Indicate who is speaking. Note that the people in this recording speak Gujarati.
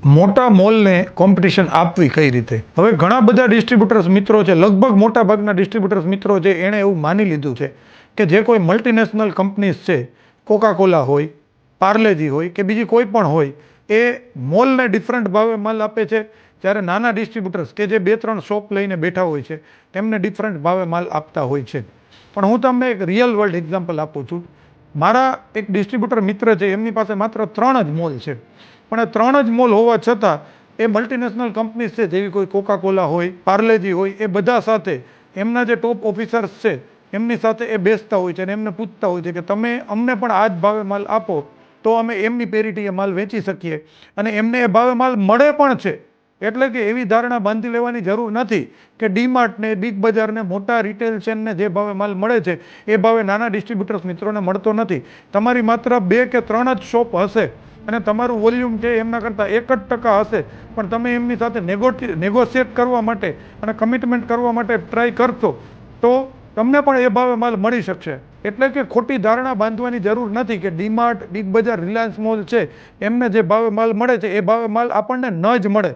Speaker 1: મોટા મોલને કોમ્પિટિશન આપવી કઈ રીતે? હવે ઘણા બધા ડિસ્ટ્રીબ્યુટર્સ મિત્રો છે, લગભગ મોટા ભાગના ડિસ્ટ્રીબ્યુટર્સ મિત્રો છે, એણે એવું માની લીધું છે કે જે કોઈ મલ્ટીનેશનલ કંપનીઝ છે, કોકાકોલા હોય, પાર્લેજી હોય કે બીજી કોઈ પણ હોય, એ મોલને ડિફરન્ટ ભાવે માલ આપે છે, જ્યારે નાના ડિસ્ટ્રીબ્યુટર્સ કે જે 2-3 શોપ લઈને બેઠા હોય છે તેમને ડિફરન્ટ ભાવે માલ આપતા હોય છે. પણ હું તમને એક રિયલ વર્લ્ડ એક્ઝામ્પલ આપું છું. મારા એક ડિસ્ટ્રીબ્યુટર મિત્ર છે, એમની પાસે માત્ર 3 જ મોલ છે, પણ એ 3 જ મોલ હોવા છતાં એ મલ્ટીનેશનલ કંપનીઝ છે, જેવી કોઈ કોકાકોલા હોય, પાર્લેજી હોય, એ બધા સાથે એમના જે ટોપ ઓફિસર્સ છે એમની સાથે એ બેસતા હોય છે અને એમને પૂછતા હોય છે કે તમે અમને પણ આ જ ભાવે માલ આપો તો અમે એમની પેરીટીએ માલ વેચી શકીએ, અને એમને એ ભાવે માલ મળે પણ છે. એટલે કે એવી ધારણા બાંધી લેવાની જરૂર નથી કે ડીમાર્ટને, બિગ બજારને, મોટા રિટેલ ચેનને જે ભાવે માલ મળે છે એ ભાવે નાના ડિસ્ટ્રીબ્યુટર્સ મિત્રોને મળતો નથી. તમારી માત્ર 2 કે 3 જ શોપ હશે અને તમારું વોલ્યુમ છે એમના કરતાં 1% હશે, પણ તમે એમની સાથે નેગોશિએટ કરવા માટે અને કમિટમેન્ટ કરવા માટે ટ્રાય કરશો તો તમને પણ એ ભાવે માલ મળી શકશે. એટલે કે ખોટી ધારણા બાંધવાની જરૂર નથી કે ડીમાર્ટ, બિગ બજાર, રિલાયન્સ મોલ છે એમને જે ભાવે માલ મળે છે એ ભાવે માલ આપણને ન જ મળે.